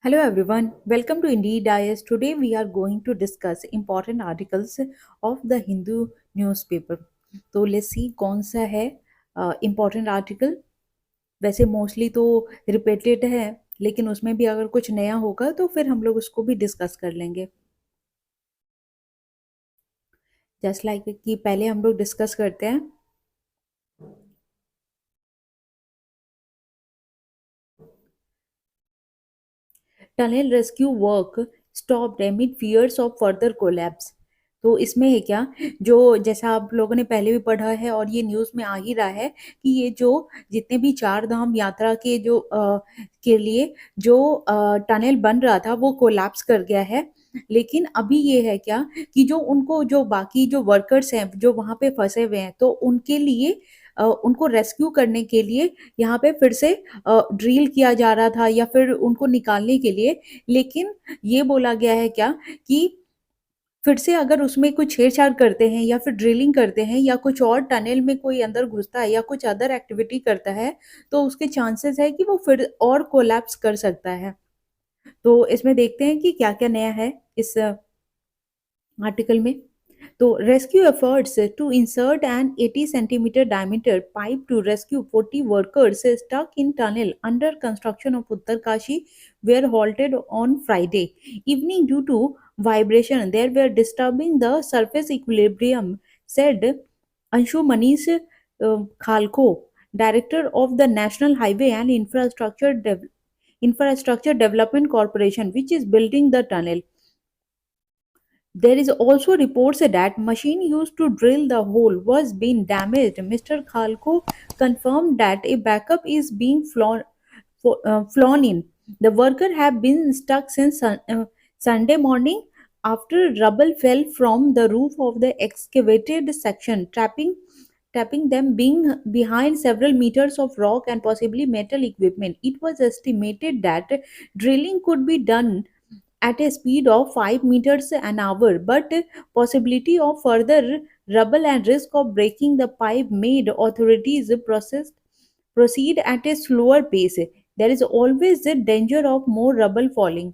Hello everyone, welcome to Indie Dias. Today we are going to discuss important articles of the Hindu newspaper. तो let's see कौन सा है important article. वैसे mostly तो repeated है, लेकिन उसमें भी अगर कुछ नया होगा तो फिर हम लोग उसको भी डिस्कस कर लेंगे. जस्ट लाइक कि पहले हम लोग डिस्कस करते हैं. Tunnel rescue work stopped amid fears of further collapse. तो इसमें है क्या, जो जैसा आप लोगों ने पहले भी पढ़ा है और ये न्यूज़ में आ ही रहा है कि ये जो जितने भी चार धाम यात्रा के जो के लिए जो टनल बन रहा था वो कोलैप्स कर गया है. लेकिन अभी ये है क्या कि जो उनको जो बाकी जो वर्कर्स हैं जो वहाँ पे फंसे हुए हैं तो उनके लिए उनको रेस्क्यू करने के लिए यहाँ पे फिर से ड्रिल किया जा रहा था या फिर उनको निकालने के लिए. लेकिन ये बोला गया है क्या कि फिर से अगर उसमें कुछ छेड़छाड़ करते हैं या फिर ड्रिलिंग करते हैं या कुछ और टनल में कोई अंदर घुसता है या कुछ अदर एक्टिविटी करता है तो उसके चांसेस है कि वो फिर और कोलैप्स कर सकता है. तो इसमें देखते हैं कि क्या क्या नया है इस आर्टिकल में. तो rescue efforts to insert an 80 centimeter diameter pipe to rescue 40 workers stuck in tunnel under construction of Uttarkashi were halted on Friday evening due to vibration. They were disturbing the surface equilibrium, said Anshu Manish Khalko, director of the National Highway and Infrastructure Development Corporation, which is building the tunnel. There is also reports that machine used to drill the hole was being damaged. Mr. Khalko confirmed that a backup is being flown in. The worker have been stuck since Sunday morning after rubble fell from the roof of the excavated section, trapping them being behind several meters of rock and possibly metal equipment. It was estimated that drilling could be done at a speed of 5 meters an hour, but possibility of further rubble and risk of breaking the pipe made authorities proceed at a slower pace. There is always the danger of more rubble falling.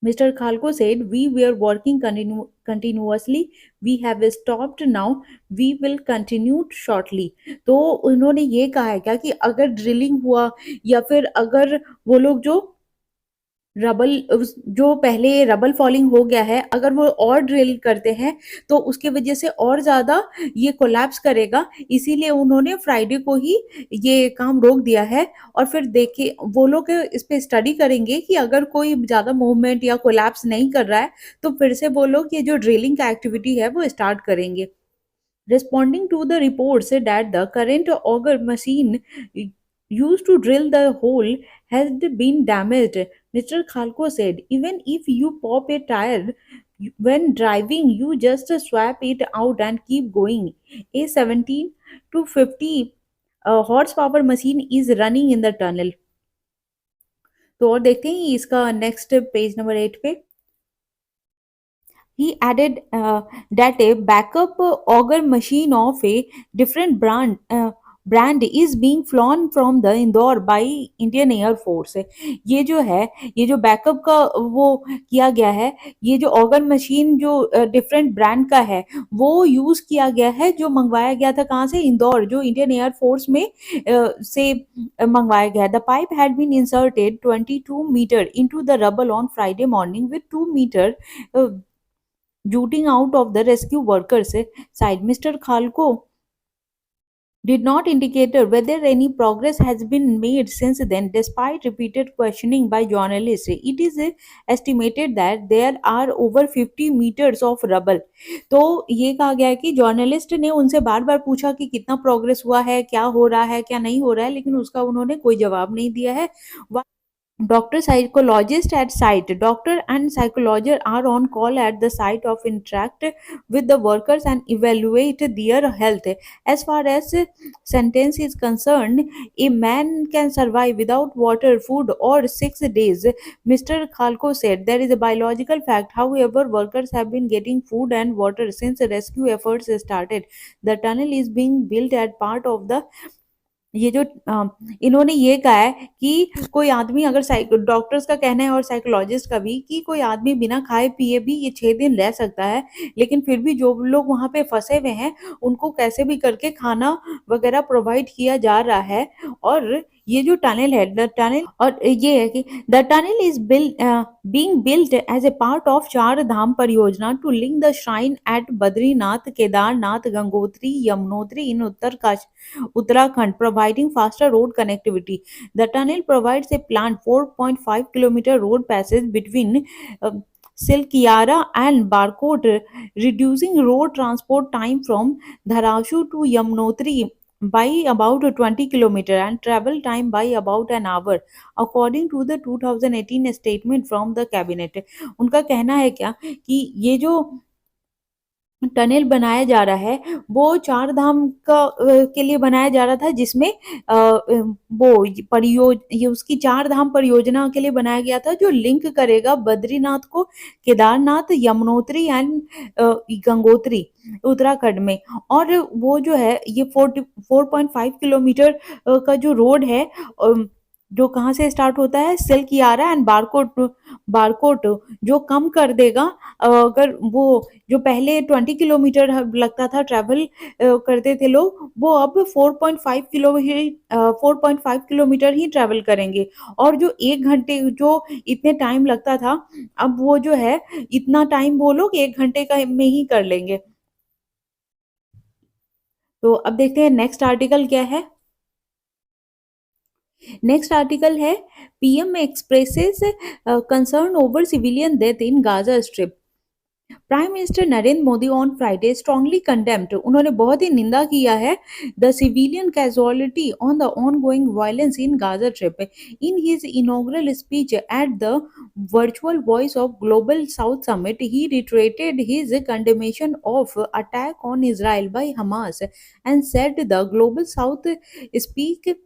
Mr. Khalko said, "We were working continuously. We have stopped now. We will continue shortly." तो उन्होंने ये कहा है क्या कि अगर drilling हुआ या फिर अगर वो लोग जो जो पहले रबल फॉलिंग हो गया है अगर वो और ड्रिल करते हैं तो उसके वजह से और ज्यादा ये कोलैप्स करेगा. इसीलिए उन्होंने फ्राइडे को ही ये काम रोक दिया है और फिर देखे वो लोग इस पे स्टडी करेंगे कि अगर कोई ज्यादा मूवमेंट या कोलैप्स नहीं कर रहा है तो फिर से वो लोग ये जो ड्रिलिंग का एक्टिविटी है वो स्टार्ट करेंगे. Responding to the reports that the current auger machine used to drill the hole has been damaged, Mr. Khalko said, "Even if you pop a tire when driving, you just swap it out and keep going. A 17 to 50 horsepower machine is running in the tunnel." तो और देखते हैं इसका next page number 8 पे. He added that a backup auger machine of a different brand is being flown from the Indore by Indian Air Force. ये जो है ये जो बैकअप का वो किया गया है, ये जो ऑगर मशीन जो डिफरेंट ब्रांड का है वो यूज किया गया है जो मंगवाया गया था कहाँ से, इंदौर, जो इंडियन एयर फोर्स में से मंगवाया गया. The pipe had been inserted 22 metre into the rubble on Friday morning with 2 metre jutting out of the rescue workers' side. Mr. Khalko did not indicate whether any progress has been made since then, despite repeated questioning by journalists. It is estimated that there are over 50 meters of rubble. तो ये कहा गया है कि journalist ने उनसे बार बार पूछा कि कितना प्रोग्रेस हुआ है, क्या हो रहा है, क्या नहीं हो रहा है, लेकिन उसका उन्होंने कोई जवाब नहीं दिया है. Doctor psychologist at site. Doctor and psychologist are on call at the site of interact with the workers and evaluate their health. As far as sentence is concerned, a man can survive without water, food, or 6 days. Mr. Khalko said there is a biological fact. However, workers have been getting food and water since rescue efforts started. The tunnel is being built as part of the ये जो इन्होंने ये कहा है कि कोई आदमी अगर डॉक्टर्स का कहना है और साइकोलॉजिस्ट का भी कि कोई आदमी बिना खाए पिए भी ये 6 दिन रह सकता है, लेकिन फिर भी जो लोग वहां पे फंसे हुए हैं उनको कैसे भी करके खाना वगैरह प्रोवाइड किया जा रहा है। और ये जो टनल है, द टनल, और ये है कि the tunnel is being built as a part of Char Dham Pariyojana to link the shrine at Badrinath, Kedarnath, Gangotri, Yamunotri in Uttarakhand, providing faster road connectivity. The tunnel provides a planned 4.5 kilometer road passage between Silkiara and Barkot, reducing road transport time from Dharashu to Yamunotri by about 20 kilometer and travel time by about an hour, according to the 2018 statement from the cabinet. उनका कहना है क्या कि ये जो tunnel बनाया जा रहा है वो चार धाम के लिए बनाया जा रहा था, जिसमें वो ये उसकी चार धाम परियोजना के लिए बनाया गया था जो लिंक करेगा बद्रीनाथ को केदारनाथ, यमुनोत्री एंड गंगोत्री उत्तराखंड में। और वो जो है ये 4.5 किलोमीटर का जो रोड है, जो कहाँ से स्टार्ट होता है, सिल्कियारा एंड बारकोट, बारकोट जो कम कर देगा अगर वो जो पहले 20 किलोमीटर लगता था ट्रैवल करते थे लोग, वो अब 4.5 किलोमीटर ही ट्रैवल करेंगे। और जो 1 घंटे जो इतने टाइम लगता था, अब वो जो है इतना टाइम वो लोग 1 घंटे का में ही कर लेंगे। तो अब देखते हैं नेक्स्ट आर्टिकल क्या है। नेक्स्ट आर्टिकल है PM expresses concern over civilian death in Gaza strip. Prime minister Narendra Modi on Friday strongly condemned, उन्होंने बहुत ही निंदा किया है the civilian casualty on the ongoing violence in Gaza trip. In his inaugural speech at the virtual voice of global south summit he reiterated his condemnation of attack on Israel by Hamas and said the global south speak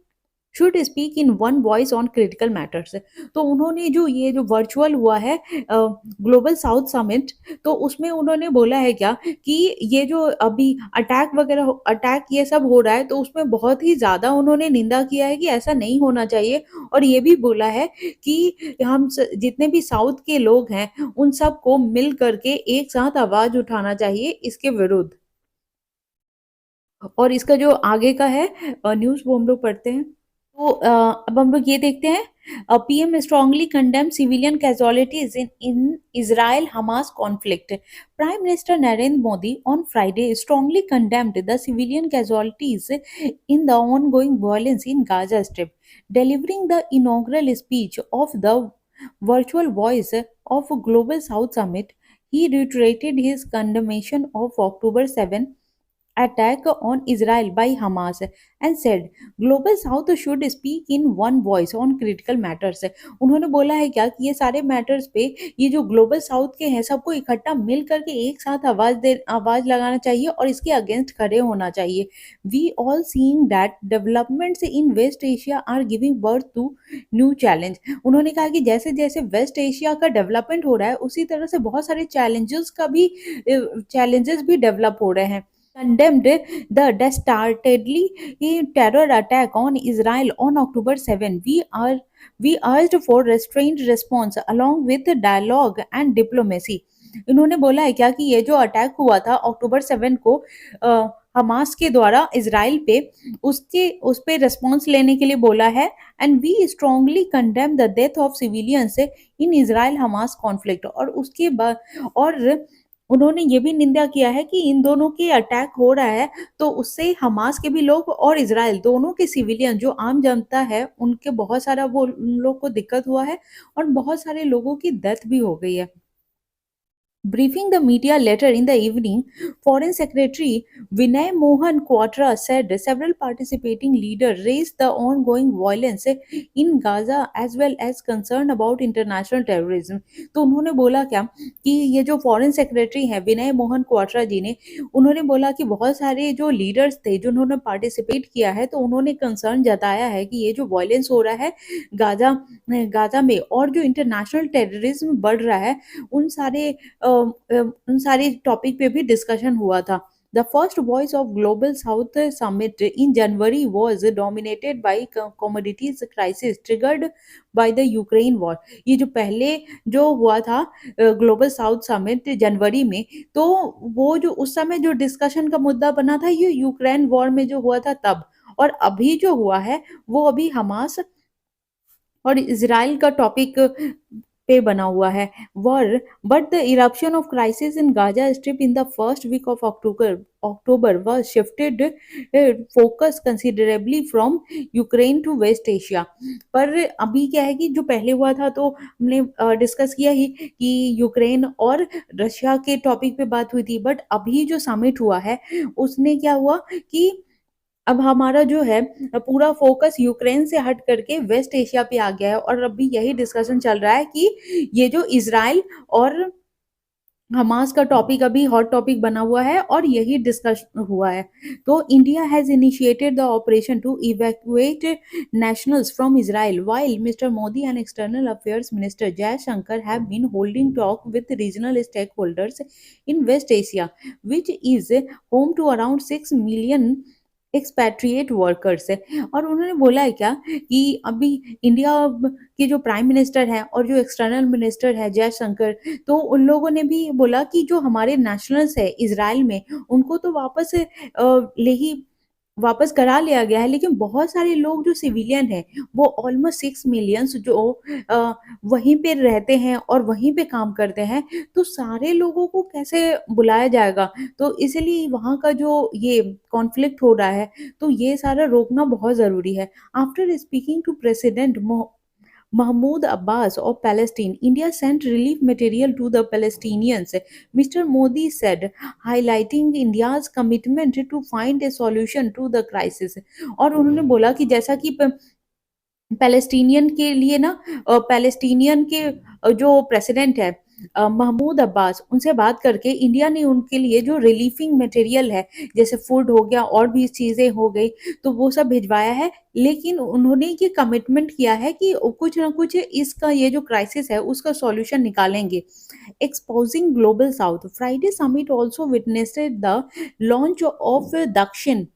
should speak in one voice on critical matters. तो उन्होंने जो ये जो virtual हुआ है global south summit, तो उसमें उन्होंने बोला है क्या कि ये जो अभी अटैक वगैरह अटैक ये सब हो रहा है, तो उसमें बहुत ही ज़्यादा उन्होंने निंदा किया है कि ऐसा नहीं होना चाहिए। और ये भी बोला है कि जितने भी साउथ के लोग हैं उन सबको मिल करके एक साथ आवाज़ उठाना चाहिए इसके विरुद्ध। और इसका जो आगे का है न्यूज़ वो हम लोग पढ़ते हैं। तो अब हम लोग ये देखते हैं PM strongly condemn civilian casualties in Israel Hamas conflict. Prime minister Narendra Modi on Friday strongly condemned the civilian casualties in the ongoing violence in Gaza strip, delivering the inaugural speech of the virtual voice of Global South Summit. He reiterated his condemnation of October 7 attack on Israel by Hamas and said global south should speak in one voice on critical matters। उन्होंने बोला है क्या कि ये सारे matters पे ये जो ग्लोबल साउथ के हैं सबको इकट्ठा मिल करके एक साथ आवाज लगाना चाहिए और इसके अगेंस्ट खड़े होना चाहिए। We all seeing that developments in West Asia are giving birth to new challenge. उन्होंने कहा कि जैसे जैसे वेस्ट एशिया का डेवलपमेंट हो रहा है उसी तरह से बहुत सारे चैलेंजेस भी डेवलप हो रहे हैं। Condemned the dastardly terror attack on Israel on October 7, we urged for restrained response along with dialogue and diplomacy। इन्होंने बोला है क्या कि ये जो अटैक हुआ था अक्टूबर 7 को हमास के द्वारा इसराइल पे, उस पे रिस्पॉन्स लेने के लिए बोला है। And we strongly condemn the death of civilians in Israel Hamas conflict. और उसके बाद और उन्होंने ये भी निंदा किया है कि इन दोनों के अटैक हो रहा है तो उससे हमास के भी लोग और इजराइल दोनों के सिविलियन जो आम जनता है उनके बहुत सारा वो उन लोग को दिक्कत हुआ है और बहुत सारे लोगों की डेथ भी हो गई है। Briefing the media later in the evening, Foreign Secretary Vinay Mohan Quatra said several participating leaders raised the ongoing violence in Gaza as well as concern about international terrorism। तो उन्होंने बोला क्या कि ये जो फॉरेन सेक्रेटरी हैं विनय मोहन क्वाट्रा जी ने, उन्होंने बोला कि बहुत सारे जो लीडर्स थे जिन्होंने पार्टिसिपेट किया है, तो उन्होंने कंसर्न जताया है कि ये जो वायलेंस हो रहा है गाजा गाजा में और जो इंटरनेशनल टेररिज्म बढ़ रहा है, उन सारे टॉपिक पे भी डिस्कशन हुआ था। The first voice of Global South Summit in January was dominated by commodities crisis triggered by the Ukraine war. ये जो पहले जो हुआ था ग्लोबल साउथ समिट जनवरी में, तो वो जो उस समय जो डिस्कशन का मुद्दा बना था ये यूक्रेन वॉर में जो हुआ था तब, और अभी जो हुआ है वो अभी हमास और इज़राइल का टॉपिक पे बना हुआ है war. But the eruption of crisis in Gaza strip in the first week of October was shifted focus considerably from Ukraine to West Asia. पर अभी क्या है कि जो पहले हुआ था तो हमने डिस्कस किया ही कि यूक्रेन और रशिया के टॉपिक पे बात हुई थी, बट अभी जो समिट हुआ है उसने क्या हुआ कि अब हमारा जो है पूरा फ़ोकस यूक्रेन से हट करके वेस्ट एशिया पे आ गया है, और अभी यही डिस्कशन चल रहा है कि ये जो इज़राइल और हमास का टॉपिक अभी हॉट टॉपिक बना हुआ है और यही डिस्कस हुआ है। तो India has initiated the operation to evacuate nationals from Israel, while Mr. Modi and External Affairs Minister Jaishankar have been holding talk with regional stakeholders in West Asia, which is home to around 6 million expatriate workers है। और उन्होंने बोला है क्या कि अभी India के जो प्राइम मिनिस्टर हैं और जो एक्सटर्नल मिनिस्टर है जयशंकर, तो उन लोगों ने भी बोला कि जो हमारे नेशनल्स है इज़राइल में उनको तो ले ही वापस करा लिया गया है, लेकिन बहुत सारे लोग जो सिविलियन हैं वो ऑलमोस्ट 6 मिलियंस जो अ, वहीं पे रहते हैं और वहीं पे काम करते हैं, तो सारे लोगों को कैसे बुलाया जाएगा? तो इसलिए वहाँ का जो ये कॉन्फ्लिक्ट हो रहा है, तो ये सारा रोकना बहुत ज़रूरी है। After speaking to president Mahmoud Abbas of Palestine, India sent relief material to the Palestinians, Mr. Modi said, highlighting India's commitment to find a solution to the crisis. और उन्होंने बोला कि जैसा कि पैलेस्टीनियन के लिए ना पैलेस्टीनियन के जो प्रेसिडेंट है महमूद अब्बास, उनसे बात करके इंडिया ने उनके लिए जो रिलीफिंग मटेरियल है, जैसे फूड हो गया और भी चीज़ें हो गई, तो वो सब भिजवाया है। लेकिन उन्होंने ये कमिटमेंट किया है कि कुछ ना कुछ इसका ये जो क्राइसिस है उसका सॉल्यूशन निकालेंगे। Exposing global south, Friday summit also witnessed the launch of दक्षिण,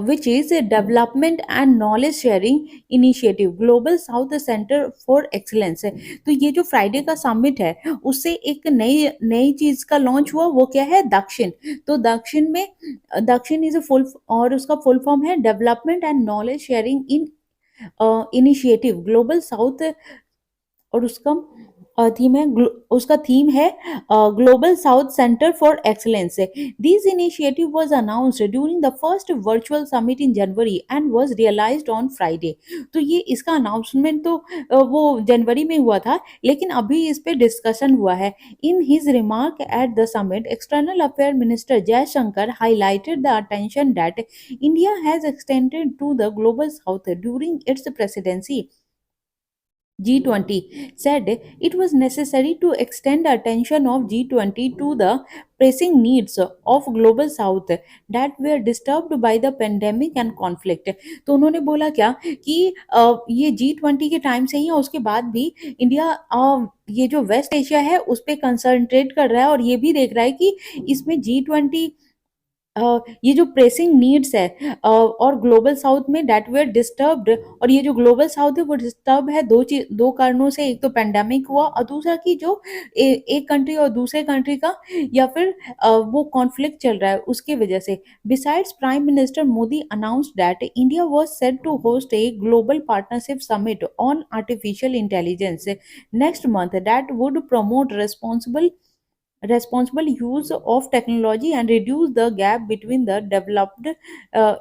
which is a development and knowledge sharing initiative global south center for excellence है। तो ये जो फ्राइडे का समिट है उससे एक नई नई चीज का लॉन्च हुआ, वो क्या है? दक्षिण। तो दक्षिण में दक्षिण इज अ फुल, और उसका फुल फॉर्म है development and knowledge sharing in initiative global south, और उसका उसका थीम है global south centre for excellence. This initiative was announced during the first virtual summit in January and was realised on Friday. तो ये इसका announcement तो वो जनवरी में हुआ था, लेकिन अभी इस पे डिस्कशन हुआ है। In his remark at the summit, external affair minister Jaishankar highlighted the attention that India has extended to the global south during its presidency. G20 said it was necessary to extend attention of G20 to the pressing needs of global south that were disturbed by the pandemic and conflict। तो उन्होंने बोला क्या कि ये G20 के time से ही और उसके बाद भी इंडिया ये जो वेस्ट एशिया है उस पे कंसंट्रेट कर रहा है, और ये भी देख रहा है कि इसमें G20 ये जो प्रेसिंग नीड्स है और ग्लोबल साउथ में दैट वेयर डिस्टर्ब्ड, और ये जो ग्लोबल साउथ है वो डिस्टर्ब है दो कारणों से। एक तो पेंडेमिक हुआ और दूसरा कि जो एक कंट्री और दूसरे कंट्री का या फिर वो कॉन्फ्लिक्ट चल रहा है उसकी वजह से। Besides, prime minister Modi announced that India was set to host a global partnership summit on artificial intelligence next month that would promote responsible use of technology and reduce the gap between the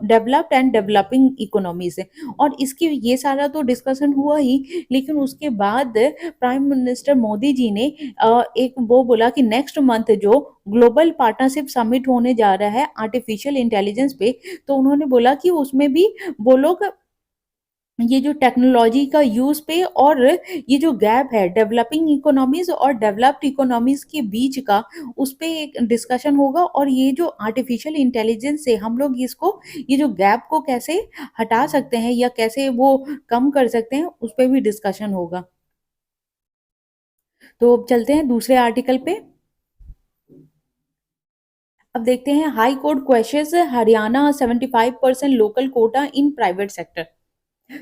developed and developing economies। और इसके ये सारा तो discussion हुआ ही, लेकिन उसके बाद prime minister Modi ji ने एक वो बोला कि नेक्स्ट मंथ जो ग्लोबल पार्टनरशिप समिट होने जा रहा है आर्टिफिशियल इंटेलिजेंस पे, तो उन्होंने बोला कि उसमें भी वो लोग ये जो टेक्नोलॉजी का यूज़ पे और ये जो गैप है डेवलपिंग इकोनॉमीज़ और डेवलप्ड इकोनॉमीज़ के बीच का, उस पे एक डिस्कशन होगा, और ये जो आर्टिफिशियल इंटेलिजेंस से हम लोग इसको ये जो गैप को कैसे हटा सकते हैं या कैसे वो कम कर सकते हैं, उस पे भी डिस्कशन होगा। तो अब चलते हैं दूसरे आर्टिकल पे। अब देखते हैं high court questions Haryana 75% local quota in private sector.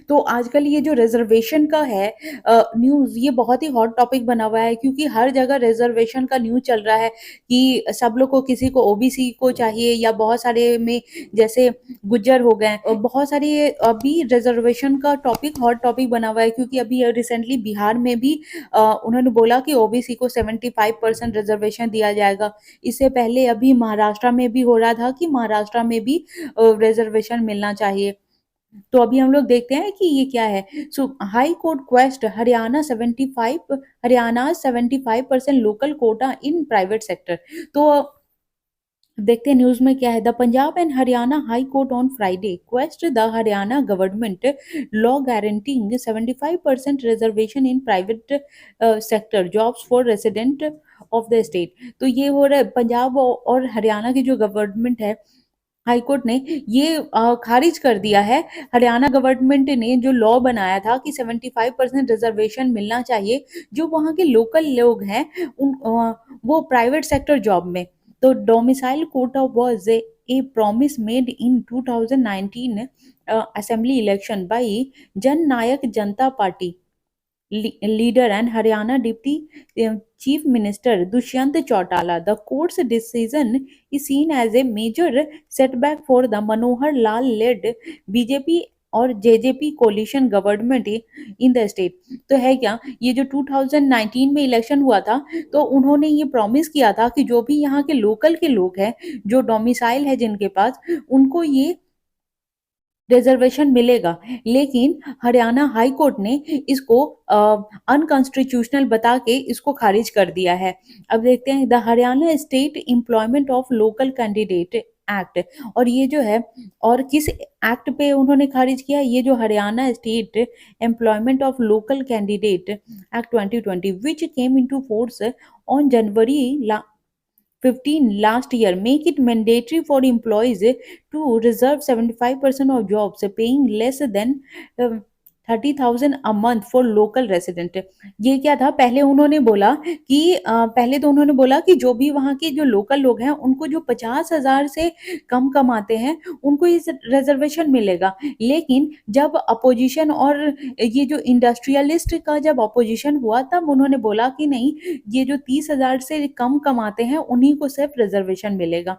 तो आजकल ये जो रिजर्वेशन का है न्यूज़, ये बहुत ही हॉट टॉपिक बना हुआ है क्योंकि हर जगह रिजर्वेशन का न्यूज़ चल रहा है कि सब लोग को, किसी को ओबीसी को चाहिए या बहुत सारे में जैसे गुज्जर हो गए, बहुत सारे अभी रिजर्वेशन का टॉपिक हॉट टॉपिक बना हुआ है क्योंकि अभी रिसेंटली बिहार में भी उन्होंने बोला कि ओबीसी को 75% रिजर्वेशन दिया जाएगा। इससे पहले अभी महाराष्ट्र में भी हो रहा था कि महाराष्ट्र में भी रिजर्वेशन मिलना चाहिए। तो अभी हम लोग देखते हैं कि ये क्या है। So high court quest Haryana 75% local quota in private sector. तो देखते हैं न्यूज में क्या है। The Punjab and Haryana high court on Friday quest the Haryana government law guaranteeing 75% reservation in private sector jobs for resident of the state. तो ये हो रहा है, पंजाब और हरियाणा की जो गवर्नमेंट है, हाई कोर्ट ने ये खारिज कर दिया है। हरियाणा गवर्नमेंट ने जो लॉ बनाया था कि 75% रिजर्वेशन मिलना चाहिए जो वहाँ के लोकल लोग हैं वो प्राइवेट सेक्टर जॉब में। तो domicile quota was a promise made in 2019 assembly election by Jannayak Janta Party leader and Haryana Deputy Chief Minister Dushyant Chautala. The court's decision is seen as a major setback for the Manohar Lal-led BJP और JJP coalition government in the state. तो है क्या, ये जो 2019 में election हुआ था तो उन्होंने ये प्रॉमिस किया था कि जो भी यहाँ के लोकल के लोग हैं, जो डोमिसाइल है जिनके पास, उनको ये रिजर्वेशन मिलेगा। लेकिन हरियाणा हाई कोर्ट ने इसको अनकॉन्स्टिट्यूशनल बता के इसको खारिज कर दिया है। अब देखते हैं the Haryana state employment of local candidate act. और ये जो है, और किस एक्ट पे उन्होंने खारिज किया, ये जो Haryana state employment of local candidate act 2020 which came into force on January 15 last year, make it mandatory for employees to reserve 75% of jobs paying less than 30,000 a month for local resident। ये क्या था, पहले उन्होंने बोला कि पहले तो उन्होंने बोला कि जो भी वहाँ के जो लोकल लोग हैं उनको जो 50,000 से कम कमाते हैं उनको इस रिजर्वेशन मिलेगा। लेकिन जब अपोजिशन और ये जो इंडस्ट्रियलिस्ट का जब अपोजिशन हुआ तब उन्होंने बोला कि नहीं, ये जो 30,000 से कम कमाते हैं उन्हीं को सिर्फ रिजर्वेशन मिलेगा।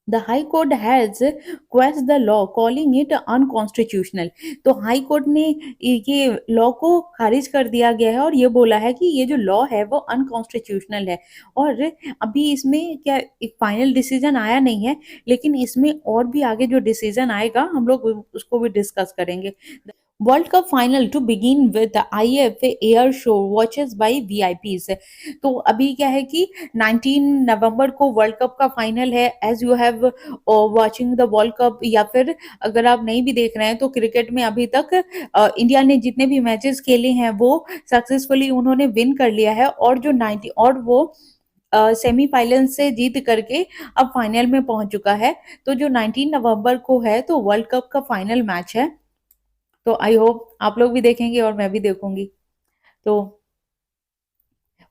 The high court has question the law calling it unconstitutional. तो हाई कोर्ट ने ये लॉ को खारिज कर दिया गया है और ये बोला है कि ये जो लॉ है वो अनकॉन्स्टिट्यूशनल है। और अभी इसमें क्या एक फाइनल डिसीजन आया नहीं है, लेकिन इसमें और भी आगे जो डिसीजन आएगा हम लोग उसको भी डिस्कस करेंगे। World cup final to begin with IAF air show watches by VIPs. तो अभी क्या है कि 19 नवंबर को वर्ल्ड कप का फाइनल है। As you have watching the world cup, या फिर अगर आप नहीं भी देख रहे हैं तो क्रिकेट में अभी तक इंडिया ने जितने भी मैचेस खेले हैं वो सक्सेसफुली उन्होंने विन कर लिया है, और जो 90 और वो सेमीफाइनल से जीत करके अब फाइनल में पहुंच चुका है। तो जो 19 नवंबर को है तो वर्ल्ड कप का फाइनल मैच है। तो आई होप आप लोग भी देखेंगे और मैं भी देखूंगी। तो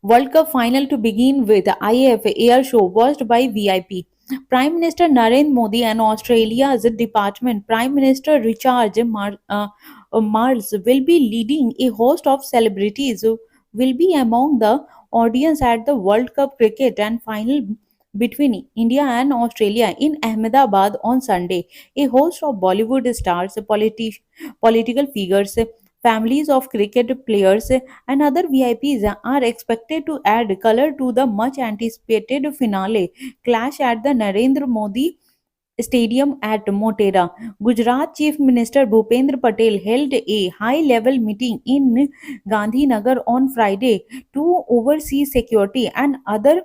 World Cup final to begin with IAF air show watched by VIP. Prime Minister Narendra Modi and Australia's Department Prime Minister Marles will be leading a host of celebrities who will be among the audience at the World Cup cricket and final between India and Australia in Ahmedabad on Sunday. A host of Bollywood stars, political figures, families of cricket players, and other VIPs are expected to add color to the much anticipated finale clash at the Narendra Modi Stadium at Motera. Gujarat Chief Minister Bhupendra Patel held a high level meeting in Gandhinagar on Friday to oversee security and other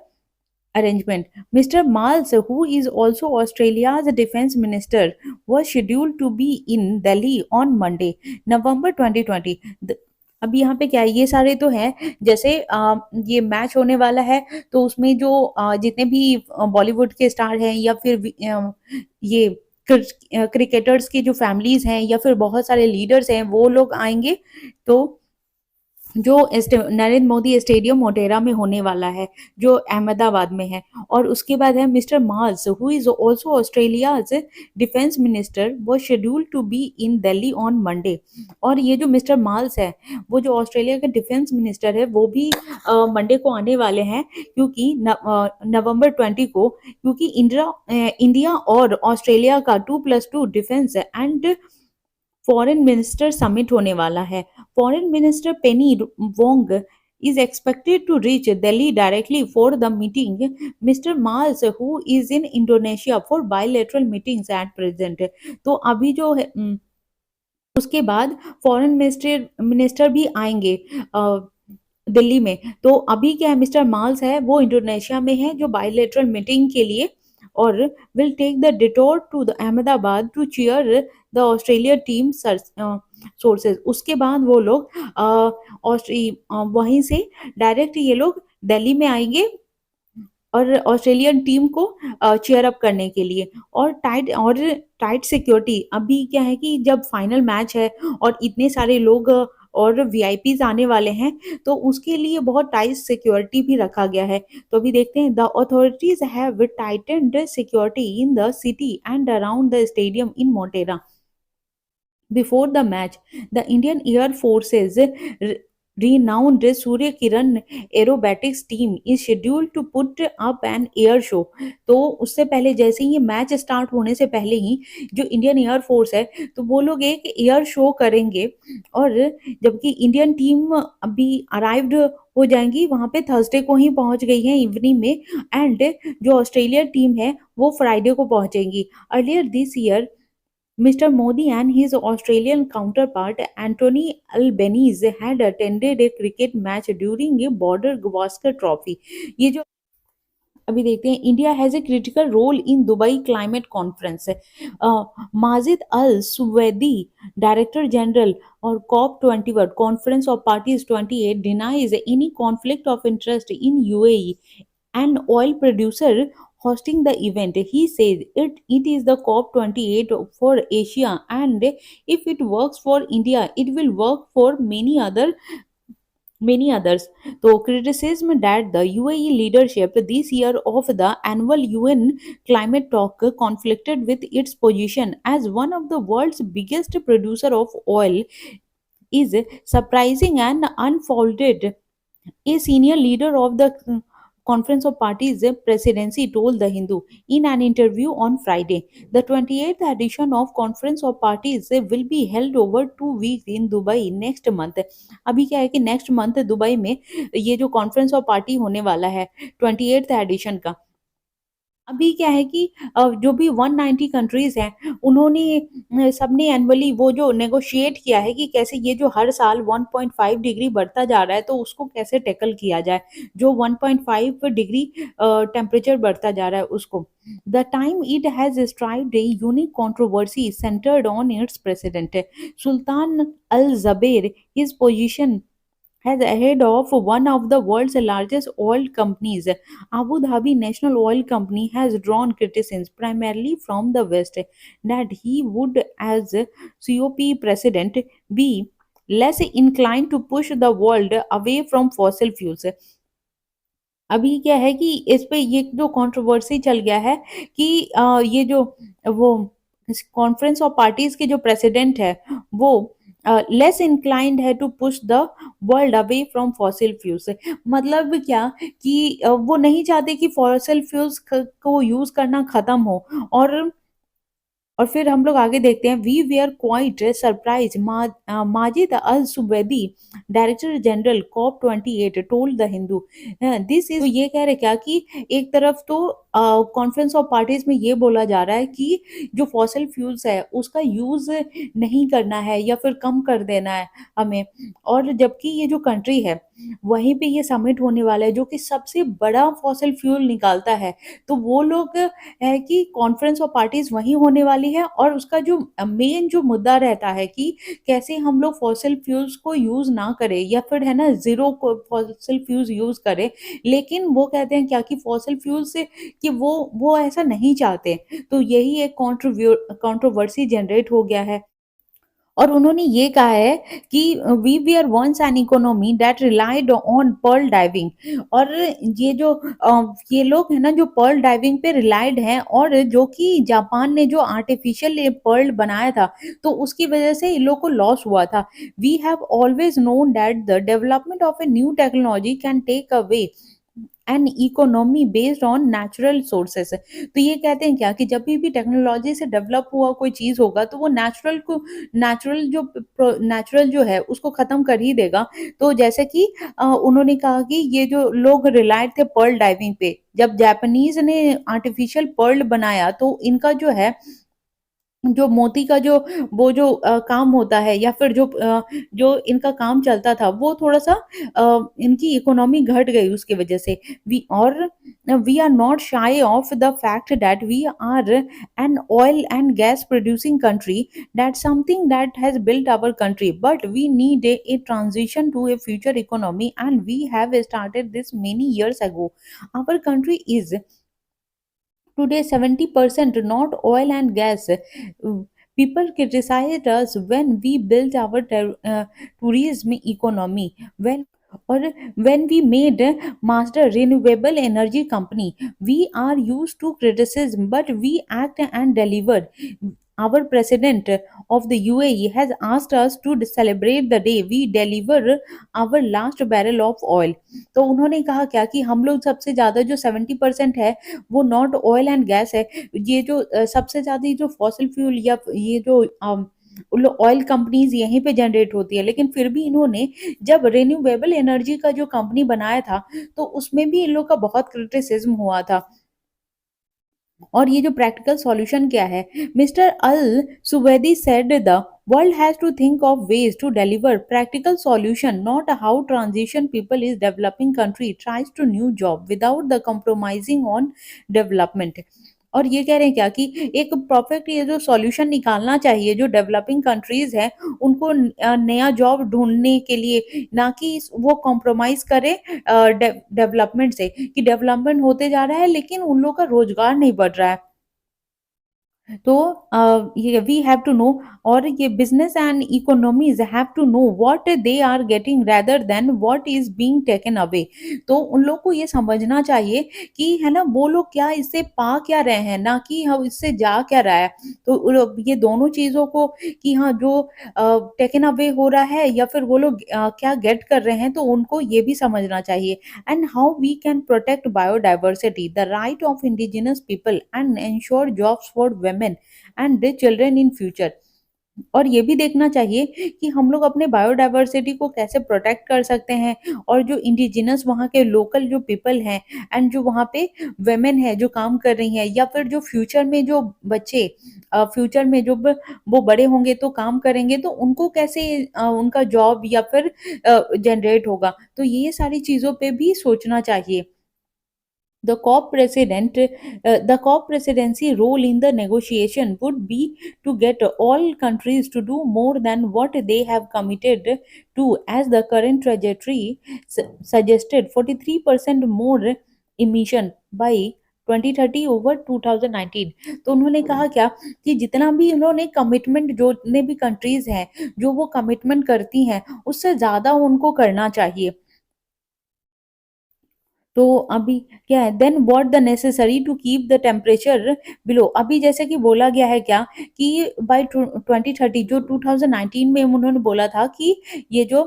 arrangement. Mr. Mals, who is also Australia's defense minister, was scheduled to be in Delhi on Monday, November 2020. अभी यहाँ पे क्या है, ये सारे तो हैं जैसे ये मैच होने वाला है तो उसमें जो जितने भी बॉलीवुड के स्टार हैं या फिर ये क्रिकेटर्स की जो फैमिलीज हैं या फिर बहुत सारे लीडर्स हैं वो लोग आएंगे। तो जो नरेंद्र मोदी स्टेडियम मोटेरा में होने वाला है, जो अहमदाबाद में है। और उसके बाद है mister Marles who is also Australia's defence minister वो scheduled to be in Delhi on Monday. और ये जो मिस्टर मार्स है वो जो ऑस्ट्रेलिया के डिफेंस मिनिस्टर है वो भी मंडे को आने वाले हैं, क्योंकि नवंबर 20 को, क्योंकि इंडिया और ऑस्ट्रेलिया का 2+2 defence and foreign minister summit होने वाला है। Foreign minister Penney Wong is expected to reach Delhi directly for the meeting. Mr. Mals, who is in Indonesia for bilateral meetings at present. तो अभी जो है उसके बाद फॉरेन मिनिस्टर मिनिस्टर भी आएंगे दिल्ली में। तो अभी क्या है, मिस्टर माल्स है वो इंडोनेशिया में है जो बायलेटरल मीटिंग के लिए, और will take the detour to the Ahmedabad to cheer the Australia team sources. उसके बाद वो लोग वहीं से डायरेक्ट ये लोग दिल्ली में आएंगे और ऑस्ट्रेलियन टीम को चीयर अप करने के लिए। और टाइट सिक्योरिटी अभी क्या है कि जब फाइनल मैच है और इतने सारे लोग और वीआईपीज आने वाले हैं, तो उसके लिए बहुत टाइट सिक्योरिटी भी रखा गया है। तो अभी देखते हैं, the authorities have tightened security in the city and around the stadium in Motera. Before the match, the Indian Air Force's renowned Surya Kiran aerobatics team is scheduled to put up an air show। तो उससे पहले, जैसे ही ये match start होने से पहले ही जो Indian air force है तो वो लोग एक एयर शो करेंगे। और जबकि इंडियन टीम अभी अराइव्ड हो जाएंगी वहां पे, थर्सडे को ही पहुंच गई है इवनिंग में। एंड जो ऑस्ट्रेलिया टीम है वो फ्राइडे को पहुंचेंगी। Earlier this year Mr. Modi and his Australian counterpart Anthony Albanese had attended a cricket match during a border Gavaskar Trophy। ये जो अभी देखते हैं, India has a critical role in Dubai climate conference. Majid Al Suwaidi, director general और COP 21 conference of parties 28 denies any conflict of interest in UAE an oil producer hosting the event. He says it is the COP28 for Asia, and if it works for India, it will work for many others. So criticism that the UAE leadership this year of the annual UN climate talk conflicted with its position as one of the world's biggest producer of oil is surprising and unfolded. A senior leader of the Conference of Parties presidency told The Hindu in an interview on Friday. The 28th edition of Conference of Parties will be held over 2 weeks in Dubai next month. अभी क्या है कि next month Dubai में ये जो conference of party होने वाला है 28th एडिशन का। अभी क्या है कि जो भी 190 कंट्रीज हैं उन्होंने सबने एनुअली वो जो नेगोशिएट किया है कि कैसे ये जो हर साल 1.5 डिग्री बढ़ता जा रहा है तो उसको कैसे टैकल किया जाए, जो 1.5 डिग्री टेम्परेचर बढ़ता जा रहा है उसको। The time it has strived a unique controversy centred on its president Sultan Al Jaber. His position as ahead of one of the world's largest oil companies. Abu Dhabi National Oil Company has drawn criticism primarily from the West that he would, as COP president, be less inclined to push the world away from fossil fuels। अभी क्या है कि इस पे ये जो controversy चल गया है कि ये जो वो कॉन्फ्रेंस ऑफ पार्टीज के जो प्रेसिडेंट है वो लेस इंक्लाइंड है to push the world away from fossil fuels. मतलब क्या कि वो नहीं चाहते कि फॉसिल फ्यूल्स को यूज करना खत्म हो। और फिर हम लोग आगे देखते हैं, we were quite surprise Majid Al Subaidi director general COP 28 told the Hindu. This is, ये कह रहे क्या कि एक तरफ तो कॉन्फ्रेंस ऑफ पार्टीज में ये बोला जा रहा है कि जो फॉसिल फ्यूल्स है उसका यूज नहीं करना है या फिर कम कर देना है हमें। और जबकि ये जो कंट्री है वहीं पे ये समिट होने वाला है जो कि सबसे बड़ा फॉसिल फ्यूल निकालता है, तो वो लोग है कि कॉन्फ्रेंस ऑफ पार्टीज वहीं होने वाली है और उसका जो मेन जो मुद्दा रहता है कि कैसे हम लोग फॉसिल फ्यूल्स को यूज ना करें या फिर है ना जीरो फॉसिल फ्यूल्स यूज करें। लेकिन वो कहते हैं क्या कि फॉसिल फ्यूल से कि वो ऐसा नहीं चाहते, तो यही एक कंट्रोवर्सी जनरेट हो गया है। और उन्होंने ये कहा है कि we were once an economy that relied on pearl diving. और ये जो ये लोग हैं ना जो पर्ल डाइविंग पे रिलाइड हैं, और जो कि जापान ने जो आर्टिफिशियल ये पर्ल बनाया था, तो उसकी वजह से इन लोग को लॉस हुआ था। We have always known that the development of a new technology can take away an economy based on natural sources. तो ये कहते हैं क्या कि जब भी टेक्नोलॉजी से डेवलप हुआ कोई चीज होगा तो वो नेचुरल जो है उसको खत्म कर ही देगा। तो जैसे कि उन्होंने कहा कि ये जो लोग रिलायड थे पर्ल डाइविंग पे, जब जापानीज ने आर्टिफिशियल पर्ल बनाया तो इनका जो है जो मोती का जो वो जो काम होता है, या फिर जो इनका काम चलता था वो थोड़ा-सा इनकी इकोनॉमी घट गई उसकी वजह से। We are not shy of the fact that we are an oil and gas producing country, that's something that has built our country, but we need a transition to a future economy and we have started this many years ago. Our country is today 70% not oil and gas. People criticized us when we built our tourism economy. Or when we made master renewable energy company, we are used to criticism, but we act and deliver. Our president of the UAE has asked us to celebrate the day we deliver our last barrel of oil. तो उन्होंने कहा क्या कि हम लोग सबसे ज्यादा जो 70% है वो नॉट ऑयल एंड गैस है। ये जो सबसे ज्यादा जो फॉसिल फ्यूल या ये जो ऑयल कंपनीज यहीं पे जनरेट होती है, लेकिन फिर भी इन्होंने जब रिन्यूएबल एनर्जी का जो कंपनी बनाया था तो उसमें भी इन लोग का बहुत क्रिटिसिज्म हुआ था। और ये जो प्रैक्टिकल सॉल्यूशन क्या है, mister Al Suwaidi said the world has to think of ways to deliver practical solution, not how transition people is developing country tries to new job without the compromising on development। और ये कह रहे हैं क्या कि एक perfect ये जो सॉल्यूशन निकालना चाहिए जो डेवलपिंग कंट्रीज है उनको नया जॉब ढूंढने के लिए, ना कि वो कॉम्प्रोमाइज करे डेवलपमेंट से, कि डेवलपमेंट होते जा रहा है लेकिन उन लोग का रोजगार नहीं बढ़ रहा है। तो ये वी हैव टू नो, और ये business and economies have to know what they are getting rather than what is being taken away. तो उन लोग को ये समझना चाहिए कि है ना वो लोग क्या इससे पा क्या रहे हैं, ना कि हम इससे जा क्या रहा है। तो ये दोनों चीजों को कि हाँ जो टेकन अवे हो रहा है या फिर वो लोग क्या गेट कर रहे हैं, तो उनको ये भी समझना चाहिए। And how we can protect biodiversity, the right of indigenous people and ensure jobs for women and their children in future। और ये भी देखना चाहिए कि हम लोग अपने बायोडायवर्सिटी को कैसे प्रोटेक्ट कर सकते हैं, और जो इंडिजिनस वहाँ के लोकल जो पीपल हैं एंड जो वहाँ पे वेमेन है जो काम कर रही हैं, या फिर जो फ्यूचर में जो बच्चे फ्यूचर में वो बड़े होंगे तो काम करेंगे, तो उनको कैसे उनका जॉब या फिर जनरेट होगा। तो ये सारी चीज़ों पे भी सोचना चाहिए। The COP presidency role in the negotiation would be to get all countries to do more than what they have committed to, as the current trajectory suggested 43% more emission by 2030 over 2019। तो उन्होंने कहा क्या कि जितना भी उन्होंने commitment, जो जितने भी कंट्रीज हैं जो वो कमिटमेंट करती हैं उससे ज़्यादा उनको करना चाहिए। तो अभी क्या है, then what the necessary to keep the temperature below. अभी जैसे कि बोला गया है क्या कि बाय 2030, जो 2019 में उन्होंने बोला था कि ये जो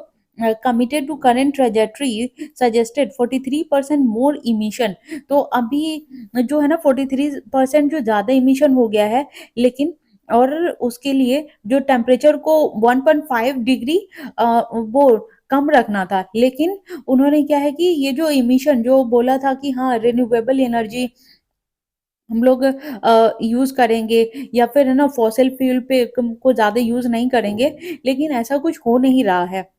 committed to current trajectory suggested 43% more emission. तो अभी जो है ना 43% जो ज़्यादा इमिशन हो गया है, लेकिन और उसके लिए जो टेम्परेचर को 1.5 डिग्री वो कम रखना था, लेकिन उन्होंने क्या है कि ये जो इमिशन जो बोला था कि हाँ रिन्यूएबल एनर्जी हम लोग यूज़ करेंगे, या फिर है ना फॉसिल फ्यूल पे को ज़्यादा यूज़ नहीं करेंगे, लेकिन ऐसा कुछ हो नहीं रहा है।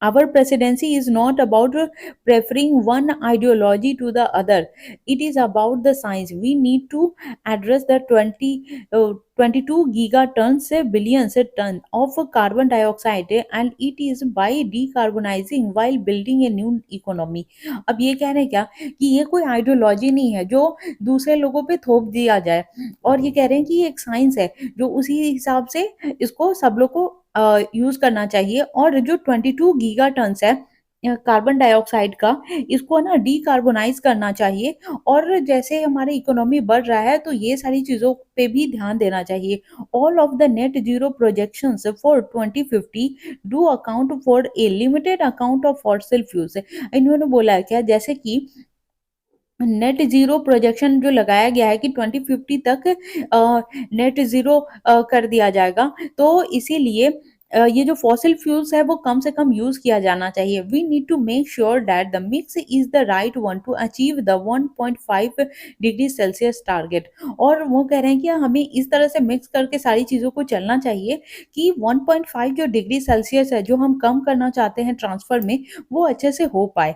Our presidency is not about preferring one ideology to the other. It is about the science. We need to address the 22 gigatons से billions ton of carbon dioxide, and it is by decarbonizing while building a new economy। अब ये कह रहे हैं क्या कि ये कोई आइडियोलॉजी नहीं है जो दूसरे लोगों पे थोप दिया जाए, और ये कह रहे हैं कि ये एक साइंस है जो उसी हिसाब से इसको सब लोग को यूज करना चाहिए और जो 22 गीगा टन्स है कार्बन डाइऑक्साइड का, इसको ना डीकार्बोनाइज करना चाहिए। और जैसे हमारी इकोनॉमी बढ़ रहा है तो ये सारी चीजों पे भी ध्यान देना चाहिए। All of the net zero projections for 2050 do account for a limited account of fossil fuels. इन्होंने बोला है क्या, जैसे कि नेट जीरो प्रोजेक्शन जो लगाया गया है कि 2050 तक नेट जीरो कर दिया जाएगा, तो इसीलिए ये जो फॉसिल फ्यूल्स है वो कम से कम यूज किया जाना चाहिए। We need to make sure that the mix is the right one to achieve the 1.5 degree Celsius target. और वो कह रहे हैं कि हमें इस तरह से मिक्स करके सारी चीजों को चलना चाहिए कि 1.5 जो डिग्री सेल्सियस है जो हम कम करना चाहते हैं ट्रांसफर में, वो अच्छे से हो पाए।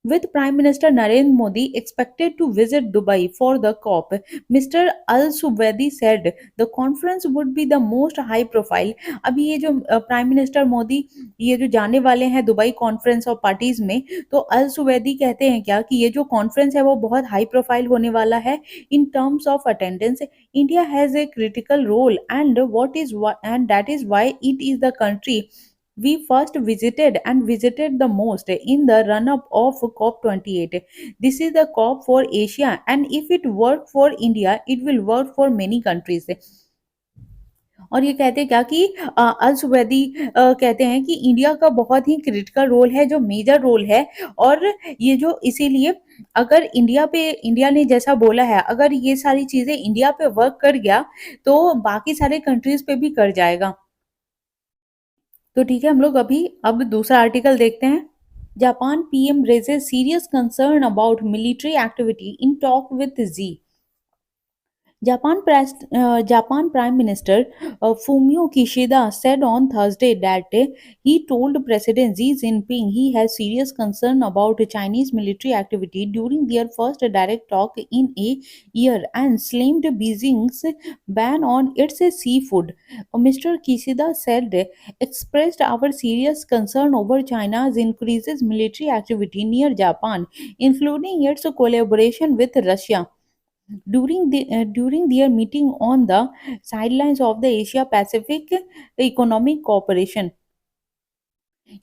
With Prime Minister Narendra Modi expected to visit Dubai for the COP, Mr. Al Suwaidi said the conference would be the most high profile. अभी ये जो प्राइम मिनिस्टर मोदी ये जो जाने वाले हैं दुबई कॉन्फ्रेंस और पार्टीज में, तो अल सुवैदी कहते हैं क्या कि ये जो कॉन्फ्रेंस है वो बहुत हाई प्रोफाइल होने वाला है in terms of attendance. India has a critical role and what is and that is why it is the country we first visited the most in the run up of COP28. This is the COP for Asia, and if it worked for India, it will work for many countries. और ये कहते हैं क्या कि अल सुवैदी कहते हैं कि India का बहुत ही क्रिटिकल रोल है, जो मेजर रोल है। और ये जो इसीलिए अगर इंडिया ने जैसा बोला है, अगर ये सारी चीजें इंडिया पे वर्क कर गया तो बाकी सारे कंट्रीज पे भी कर जाएगा। तो ठीक है, हम लोग अब दूसरा आर्टिकल देखते हैं। Japan PM raises serious concern about military activity in talk with Xi. Japan Prime Minister Fumio Kishida said on Thursday that he told President Xi Jinping he has serious concern about Chinese military activity during their first direct talk in a year and slammed Beijing's ban on its seafood. Mr. Kishida said, expressed our serious concern over China's increases military activity near Japan, including its collaboration with Russia during their meeting on the sidelines of the Asia Pacific Economic Cooperation।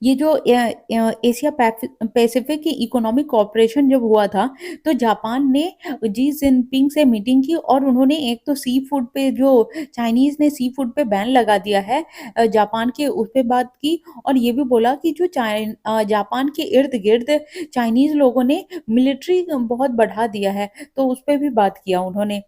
ये जो Asia Pacific economic corporation जब हुआ था, तो Japan ने Xi Jinping से meeting की और उन्होंने एक तो सी फूड पे जो चाइनीज ने सी फूड पे बैन लगा दिया है जापान के, उस पे बात की। और ये भी बोला कि जो जापान के इर्द गिर्द चाइनीज लोगों ने मिलिट्री बहुत बढ़ा दिया है, तो उस पे भी बात किया उन्होंने।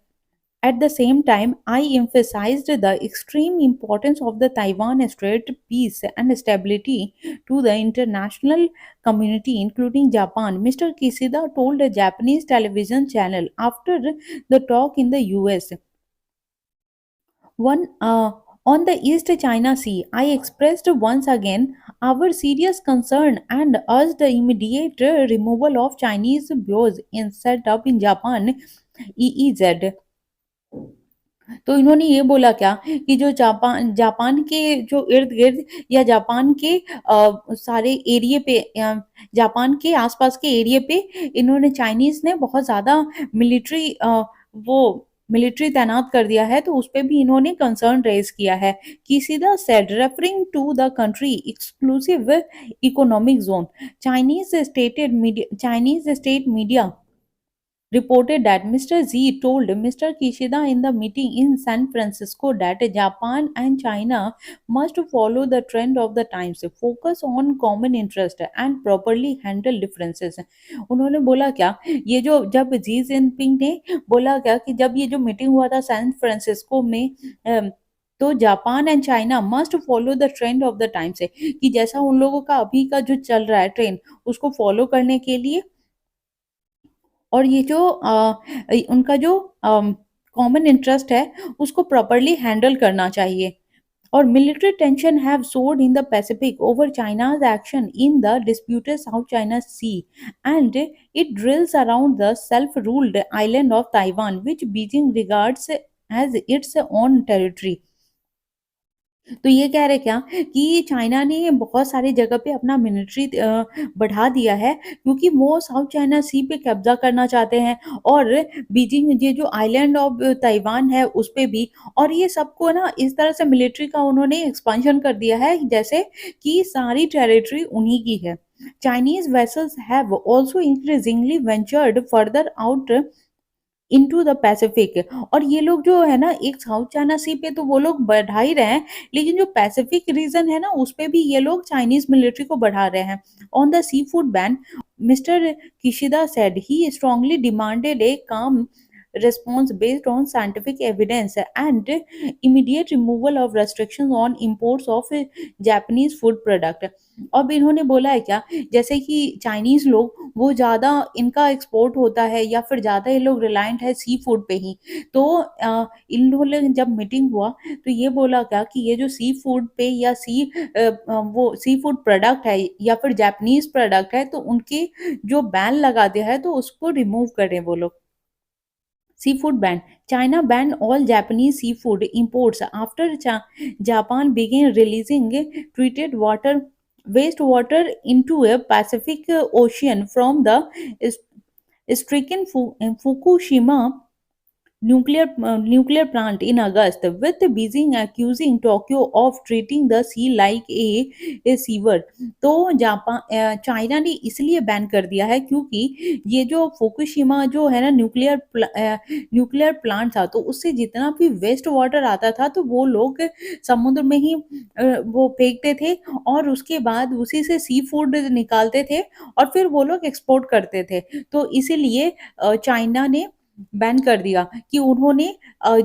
At the same time, I emphasized the extreme importance of the Taiwan Strait peace and stability to the international community, including Japan. Mr. Kishida told a Japanese television channel after the talk in the US. One On the East China Sea, I expressed once again our serious concern and urged the immediate removal of Chinese buoys set up in Japan EEZ। तो इन्होंने ये बोला क्या कि जो Japan Japan के जो इर्द-गिर्द या जापान के सारे एरिये पे जापान के आसपास के एरिये पे इन्होंने चाइनीज़ ने बहुत ज़्यादा मिलिट्री वो मिलिट्री तैनात कर दिया है, तो उस पे भी इन्होंने कंसर्न रेज़ किया है। Kishida said referring to the country exclusive economic zone. Chinese state media reported that Mr. Z told Mr. Kishida in the meeting in San Francisco that Japan and China must follow the trend of the times, focus on common interest and properly handle differences। उन्होंने बोला क्या, ये जो जब Xi Jinping ने बोला क्या कि जब ये जो मीटिंग हुआ था सैन फ्रांसिस्को में तो Japan and China must follow the trend of the times है कि जैसा उन लोगों का अभी का जो चल रहा है ट्रेंड, उसको फॉलो करने के लिए। और ये जो उनका जो कॉमन इंटरेस्ट है उसको प्रॉपर्ली हैंडल करना चाहिए। और military tension have soared in the Pacific over China's action in the disputed South China Sea, and it drills around the self-ruled island of Taiwan, which Beijing regards as its own territory। तो ये कह रहे क्या कि China ने बहुत सारी जगह पे अपना मिलिट्री बढ़ा दिया है क्योंकि वो साउथ चाइना सी पे कब्जा करना चाहते हैं और बीजिंग ये जो आइलैंड ऑफ ताइवान है उस पे भी। और ये सबको ना इस तरह से मिलिट्री का उन्होंने एक्सपांशन कर दिया है जैसे कि सारी टेरिटरी उन्हीं की है। Chinese vessels have also increasingly ventured further out into the Pacific. और ये लोग जो है ना एक साउथ चाइना सी पे तो वो लोग बढ़ा ही रहे हैं, लेकिन जो पैसिफिक रीजन है ना उस पे भी ये लोग चाइनीज मिलिट्री को बढ़ा रहे हैं। On the seafood ban, mister Kishida said he strongly demanded a calm response based on scientific evidence and immediate removal of restrictions on imports of Japanese food product। अब इन्होंने बोला है क्या, जैसे कि चाइनीज लोग वो ज़्यादा इनका एक्सपोर्ट होता है या फिर ज़्यादा ये लोग रिलायंट है सी फूड पे ही। तो इन लोगों ने जब मीटिंग हुआ तो ये बोला क्या कि ये जो सी फूड पे या वो सी फूड प्रोडक्ट है या फिर जापानीज प्रोडक्ट है तो उनके जो बैन लगा दिया है तो उसको रिमूव करें वो लोग। Seafood ban. China banned all Japanese seafood imports after Japan began releasing treated wastewater into a Pacific Ocean from the stricken Fukushima nuclear plant in August, with Beijing accusing Tokyo of treating the sea like a sewer। तो Japan China ने इसलिए ban कर दिया है क्योंकि ये जो Fukushima जो है ना न्यूक्लियर प्लांट था तो उससे जितना भी वेस्ट वाटर आता था तो वो लोग समुद्र में ही वो फेंकते थे और उसके बाद उसी से सी फूड निकालते थे और फिर वो लोग एक्सपोर्ट करते थे। तो इसीलिए चाइना ने बैन कर दिया कि उन्होंने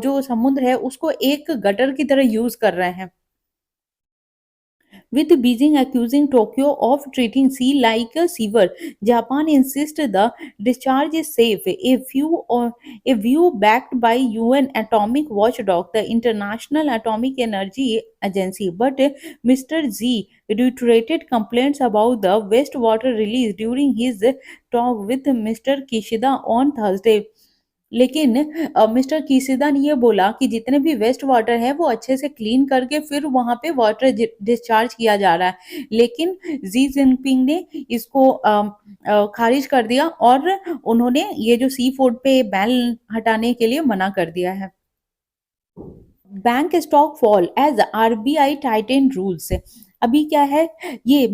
जो समुद्र है उसको एक गटर की तरह यूज कर रहे हैं। With Beijing accusing Tokyo of treating sea like a sewer, Japan insists the discharge is safe. A view backed by UN Atomic Watchdog, the International Atomic Energy Agency. But Mr. Z reiterated complaints about the wastewater release during his talk with Mr. Kishida on Thursday। लेकिन mister Kishida ने ये बोला कि जितने भी waste water है वो अच्छे से क्लीन करके फिर वहाँ पे वाटर डिस्चार्ज किया जा रहा है। लेकिन जी जिनपिंग ने इसको खारिज कर दिया और उन्होंने ये जो सी फूड पे बैन हटाने के लिए मना कर दिया है। Bank stock fall as RBI tighten rules. अभी क्या है, ये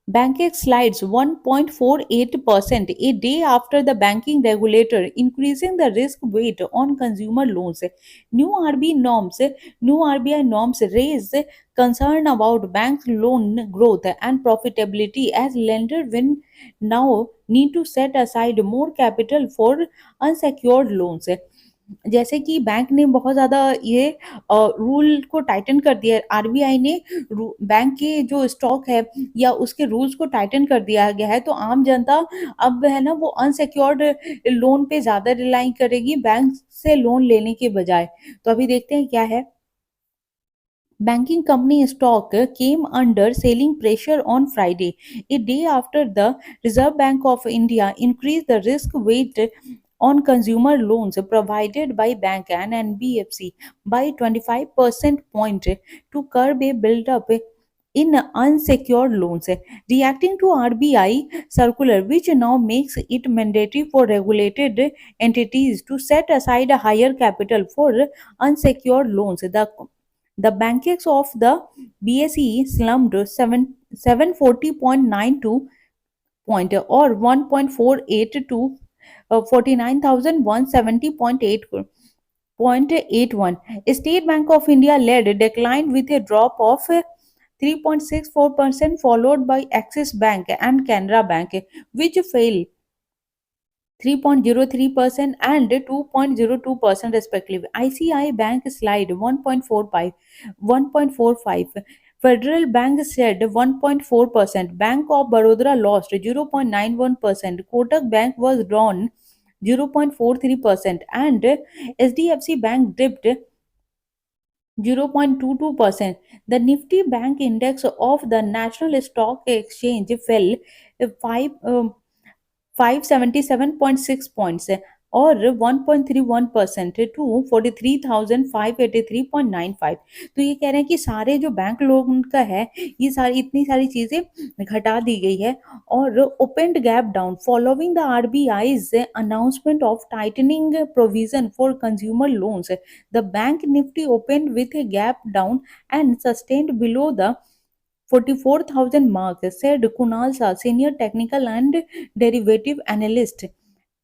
Bankex slides 1.48% a day after the banking regulator increasing the risk weight on consumer loans. New RBI norms, New RBI norms raise concern about bank loan growth and profitability as lenders will now need to set aside more capital for unsecured loans। जैसे कि bank ने बहुत ज़्यादा ये rule को Titan कर दिया है। आरबीआई ने बैंक के जो स्टॉक है या उसके रूल्स को टाइटन कर दिया गया है, तो आम जनता अब है ना वो अनसिक्योर्ड लोन पे ज़्यादा रिलाई करेगी बैंक से लोन लेने के बजाय। तो अभी देखते हैं क्या है। Banking company stock came under selling pressure on Friday, a day after the Reserve Bank of India increased the risk weight on consumer loans provided by bank and NBFC by 25% point to curb a build-up in unsecured loans, reacting to RBI circular, which now makes it mandatory for regulated entities to set aside a higher capital for unsecured loans. The Bankex of the BSE slumped 740.92 point or 1.48 to 49,170.81. State Bank of India led decline with a drop of 3.64%, followed by Axis Bank and Canara Bank, which fell 3.03% and 2.02% respectively. ICI Bank slide 1.45. Federal Bank said 1.4%. Bank of Baroda lost 0.91%. Kotak Bank was down 0.43% and SDFC Bank dipped 0.22%. The Nifty Bank Index of the National Stock Exchange fell 5 577.6 points. और 1.31% to 43,583.95। तो ये कह रहे हैं कि सारे जो bank loan का है, ये सारी इतनी सारी चीजें घटा दी गई है। और opened gap down following the RBI's announcement of tightening provision for consumer loans, the bank Nifty opened with a gap down and sustained below the 44,000 mark, said Kunal Shah, senior technical and derivative analyst,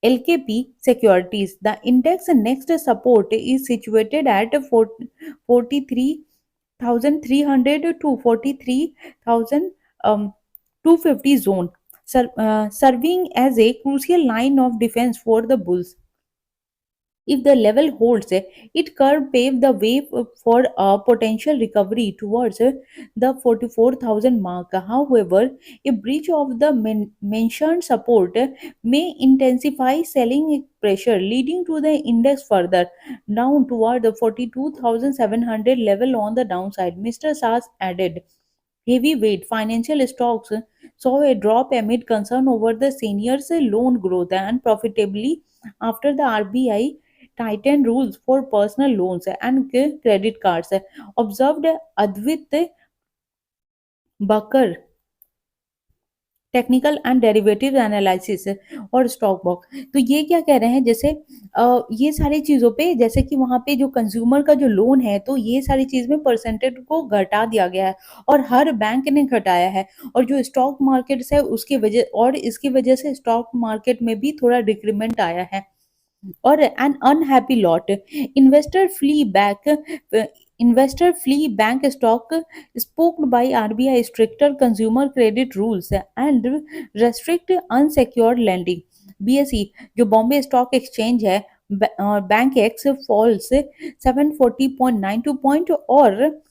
LKP Securities. The index next support is situated at 43,300 to 43,250 zone, serving as a crucial line of defense for the bulls. If the level holds, it could pave the way for a potential recovery towards the 44,000 mark. However, a breach of the mentioned support may intensify selling pressure, leading to the index further down toward the 42,700 level on the downside. Mr. Saas added. Heavyweight financial stocks saw a drop amid concern over the seniors' loan growth and profitability after the RBI tightened rules for personal loans and credit cards, observed Advait Bakar, technical and derivative analysis और stock book. तो ये क्या कह रहे हैं, जैसे ये सारी चीज़ों पे, जैसे कि वहाँ पे जो कंज्यूमर का जो लोन है, तो ये सारी चीज़ में परसेंटेज को घटा दिया गया है और हर बैंक ने घटाया है। और जो स्टॉक मार्केट है उसकी वजह, और इसकी वजह से स्टॉक मार्केट में भी थोड़ा डिक्रीमेंट आया है। और an unhappy lot, investor flee back investor flee bank stock spooked by RBI stricter consumer credit rules and restrict unsecured lending। BSE जो बॉम्बे स्टॉक एक्सचेंज है, बैंक एक्स फॉल्स 740.92 पॉइंट और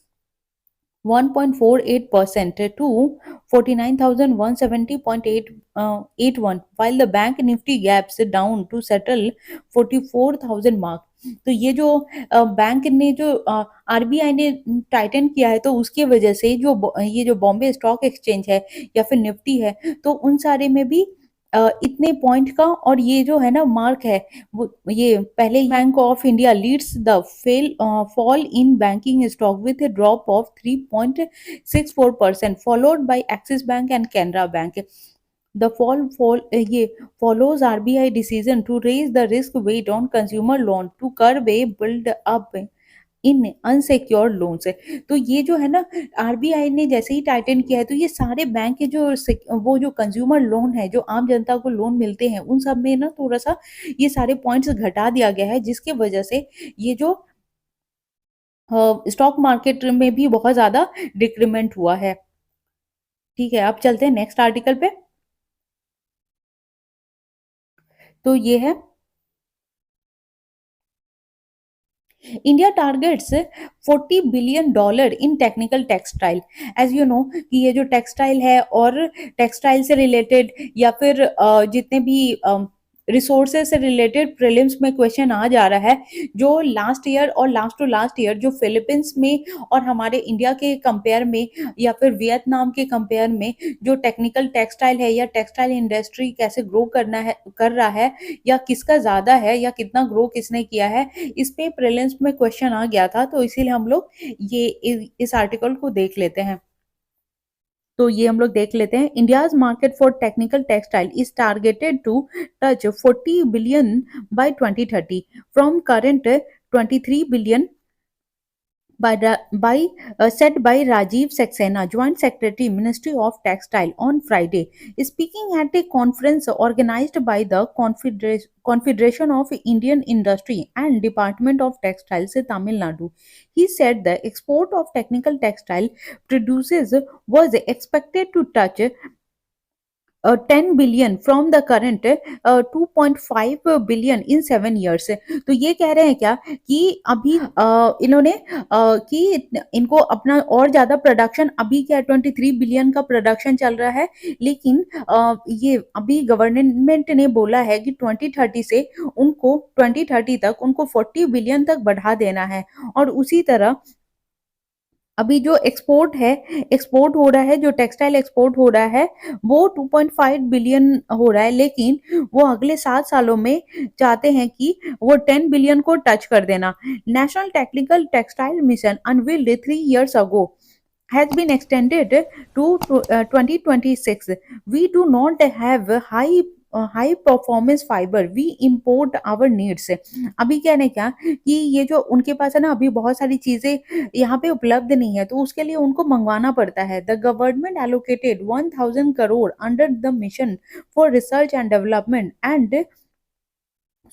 1.48% to 49,170.81, while the bank nifty gaps down to settle 44,000 mark। तो ये जो bank ने जो RBI ने Titan किया है, तो उसकी वजह से जो ये जो बॉम्बे स्टॉक एक्सचेंज है या फिर निफ्टी है, तो उन सारे में भी इतने पॉइंट का, और ये जो है ना मार्क है, वो ये पहले bank of India leads the fall in banking stock with A drop of 3.64%, followed by Axis bank and Canara bank. The fall ये follows RBI decision to raise the risk weight on consumer loan to curb a build up in unsecured loans है। तो ये जो है ना, RBI ने जैसे ही Titan किया है, तो ये सारे बैंक के जो वो जो कंज्यूमर लोन है, जो आम जनता को लोन मिलते हैं, उन सब में ना थोड़ा सा ये सारे पॉइंट्स घटा दिया गया है, जिसके वजह से ये जो स्टॉक मार्केट में भी बहुत ज्यादा डिक्रीमेंट हुआ है। ठीक है, अब चलते हैं नेक्स्ट आर्टिकल पे। तो ये है, India targets $40 billion in technical textile. As you know कि ये जो टेक्सटाइल है और टेक्सटाइल से रिलेटेड या फिर जितने भी रिसोर्सेज से रिलेटेड प्रीलिम्स में क्वेश्चन आ जा रहा है, जो लास्ट ईयर और लास्ट टू लास्ट ईयर जो फिलीपींस में और हमारे इंडिया के कंपेयर में या फिर वियतनाम के कंपेयर में जो टेक्निकल टेक्सटाइल है या टेक्सटाइल इंडस्ट्री कैसे ग्रो करना है, कर रहा है, या किसका ज़्यादा है या कितना ग्रो किसने किया है, इस पे प्रीलिम्स में क्वेश्चन आ गया था। तो इसीलिए हम लोग ये इस आर्टिकल को देख लेते हैं। तो ये हम लोग देख लेते हैं। India's market for technical textile is targeted to touch 40 billion by 2030 from current 23 billion said by Rajiv Saxena, Joint Secretary, Ministry of Textile, on Friday, speaking at a conference organized by the Confederation of Indian Industry and Department of Textiles, Tamil Nadu. He said the export of technical textile produces was expected to touch 10 billion from the current 2.5 billion in 7 years। तो ये कह रहे हैं क्या कि अभी इन्होंने कि इनको अपना और ज्यादा प्रोडक्शन, अभी क्या 23 बिलियन का प्रोडक्शन चल रहा है, लेकिन ये अभी गवर्नमेंट ने बोला है कि 2030 से उनको 2030 तक उनको 40 बिलियन तक बढ़ा देना है। और उसी तरह अभी जो एक्सपोर्ट हो रहा है, जो टेक्सटाइल एक्सपोर्ट हो रहा है, वो 2.5 बिलियन हो रहा है, लेकिन वो अगले 7 सालों में चाहते हैं कि वो 10 बिलियन को टच कर देना। National technical textile mission unveiled 3 years ago has been extended to 2026. We do not have high performance fiber, we import our needs। अभी कहने क्या कि ये जो उनके पास है ना, अभी बहुत सारी चीजें यहाँ पे उपलब्ध नहीं है, तो उसके लिए उनको मंगवाना पड़ता है। The government allocated 1000 crore under the mission for research and development and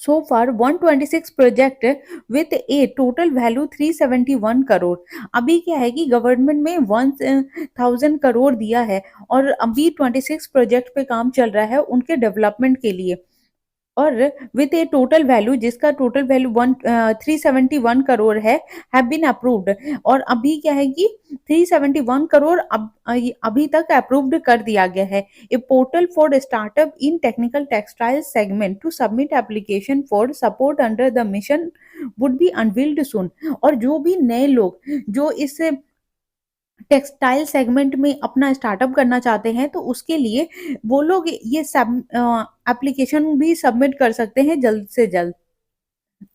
so far 126 project with A total value 371 crore. अभी क्या है कि गवर्नमेंट में 1000 करोड़ दिया है और अभी 26 प्रोजेक्ट पे काम चल रहा है उनके डेवलपमेंट के लिए, और विथ ए टोटल वैल्यू, जिसका टोटल वैल्यू 371 करोड़ है, हैव बीन अप्रूव्ड। और अभी क्या है कि 371 करोड़ अभी तक अप्रूव्ड कर दिया गया है। A portal for startup in technical textile segment to submit application for support under the mission would be unveiled soon. और जो भी नए लोग जो इस टेक्सटाइल सेगमेंट में अपना स्टार्टअप करना चाहते हैं, तो उसके लिए वो लोग ये सब एप्लीकेशन भी सबमिट कर सकते हैं जल्द से जल्द।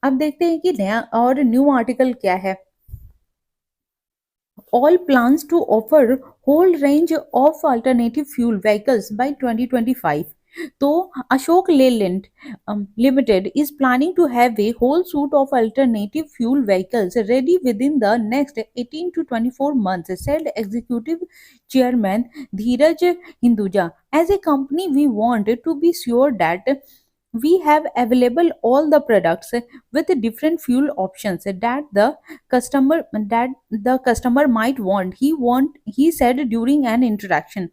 अब देखते हैं कि नया और न्यू आर्टिकल क्या है। All plans to offer whole range of alternative fuel vehicles by 2025. तो Ashok Leyland limited is planning to have a whole suite of alternative fuel vehicles ready within the next 18 to 24 months, said Executive Chairman Dheeraj Hinduja. As a company, we want to be sure that we have available all the products with different fuel options that the customer might want, he said during an interaction।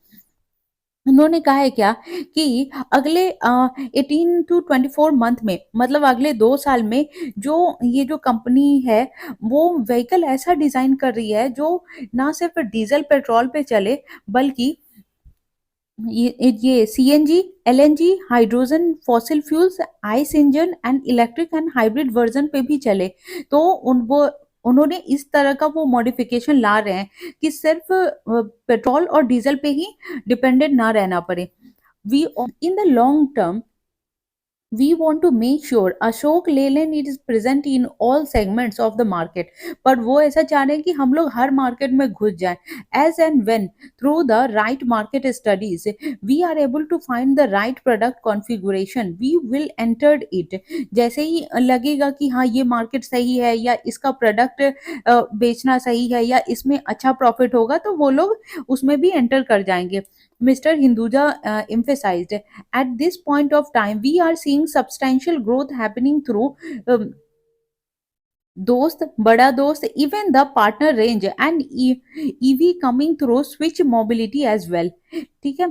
उन्होंने कहा है क्या कि अगले 18 to 24 month में, मतलब अगले 2 साल में, जो ये जो कंपनी है वो व्हीकल ऐसा डिजाइन कर रही है जो ना सिर्फ डीजल पेट्रोल पे चले, बल्कि ये CNG, LNG, hydrogen, fossil fuels, ice engine and electric and hybrid version पे भी चले। तो उन्होंने इस तरह का वो मॉडिफिकेशन ला रहे हैं कि सिर्फ पेट्रोल और डीजल पे ही डिपेंडेंट ना रहना पड़े। We in the long term we want to make sure Ashok Leyland is present in all segments of the market। पर वो ऐसा चाह रहे हैं कि हम लोग हर मार्केट में घुस जाएं। as and when through the right market studies we are able to find the right product configuration we will enter it। जैसे ही लगेगा कि हाँ ये मार्केट सही है या इसका प्रोडक्ट बेचना सही है या इसमें अच्छा प्रॉफिट होगा, तो वो लोग उसमें भी एंटर कर जाएंगे। Mister Hinduja emphasized, at this point of time we are seeing substantial growth happening through um, दोस्त, बड़ा दोस्त, even the partner range and EV coming through switch mobility as well। ठीक है।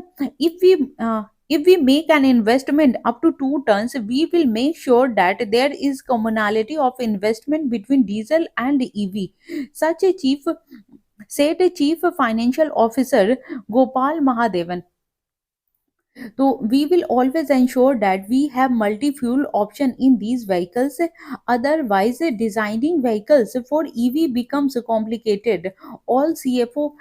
if we make an investment up to 2 tons, we will make sure that there is commonality of investment between diesel and EV, such a chief said a chief financial officer Gopal Mahadevan। तो we will always ensure that we have multi-fuel option in these vehicles, otherwise designing vehicles for EV becomes complicated, all CFO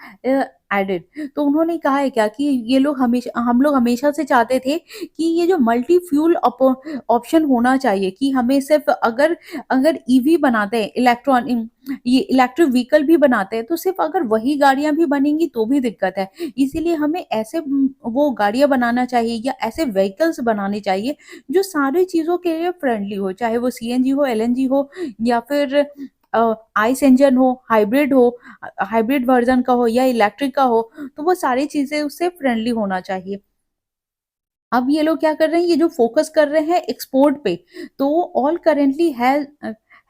added. तो उन्होंने कहा है क्या कि ये लोग हमेशा हम लोग हमेशा से चाहते थे कि ये जो मल्टी फ्यूल ऑप्शन होना चाहिए, कि हमें सिर्फ अगर अगर ईवी बनाते हैं, इलेक्ट्रॉनिक ये इलेक्ट्रिक व्हीकल भी बनाते हैं, तो सिर्फ अगर वही गाड़ियां भी बनेंगी तो भी दिक्कत है। इसीलिए हमें ऐसे वो गाड़ियां बनाना चाहिए या ऐसे व्हीकल्स बनाने चाहिए जो सारी चीजों के लिए फ्रेंडली हो, चाहे वो सीएनजी हो, एलएनजी हो, या फिर आइस इंजन हो, हाइब्रिड वर्जन का हो या इलेक्ट्रिक का हो, तो वो सारी चीजें उससे फ्रेंडली होना चाहिए। अब ये लोग क्या कर रहे हैं, ये जो फोकस कर रहे हैं एक्सपोर्ट पे, तो all currently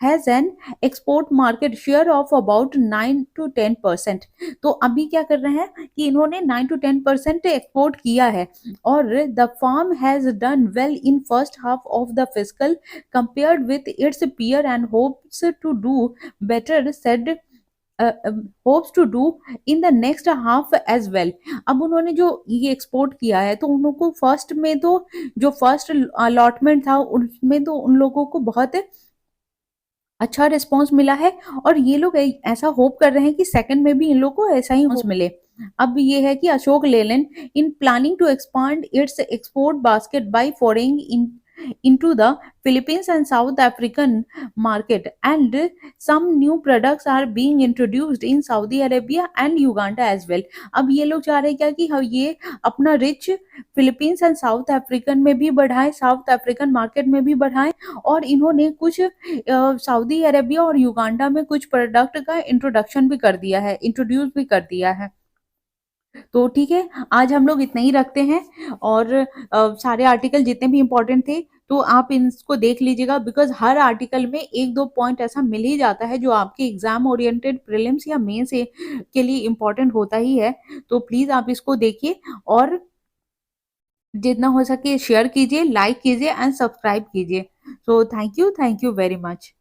has an export market share of about 9 to 10%। तो अभी क्या कर रहे हैं कि इन्होंने 9 to 10% एक्सपोर्ट किया है, और the firm has done well in first half of the fiscal compared with its peer and hopes to do better, said hopes to do in the next half as well. अब उन्होंने जो ये export किया है, तो उनको first में तो जो फर्स्ट अलॉटमेंट था उसमें तो उन लोगों को बहुत अच्छा रिस्पॉन्स मिला है और ये लोग ऐसा होप कर रहे हैं कि सेकंड में भी इन लोग को ऐसा ही रिस्पॉन्स मिले। अब ये है कि Ashok Leyland in planning to expand its export basket by foraying in into the Philippines and South African market, and some new products are being introduced in Saudi Arabia and Uganda as well। अब ये लोग चाह रहे हैं क्या कि हम ये अपना rich Philippines and south African में भी बढ़ाएं, साउथ अफ्रीकन मार्केट में भी बढ़ाएं, और इन्होंने कुछ सऊदी अरेबिया और युगांडा में कुछ प्रोडक्ट का इंट्रोडक्शन भी कर दिया है, इंट्रोड्यूस भी कर दिया है। तो ठीक है, आज हम लोग इतना ही रखते हैं, और सारे आर्टिकल जितने भी इंपॉर्टेंट थे तो आप इनको देख लीजिएगा, बिकॉज हर आर्टिकल में एक दो पॉइंट ऐसा मिल ही जाता है जो आपके एग्जाम ओरिएंटेड प्रीलिम्स या मेंस के लिए इम्पोर्टेंट होता ही है। तो प्लीज आप इसको देखिए, और जितना हो सके शेयर कीजिए, लाइक कीजिए एंड सब्सक्राइब कीजिए। So thank you very much.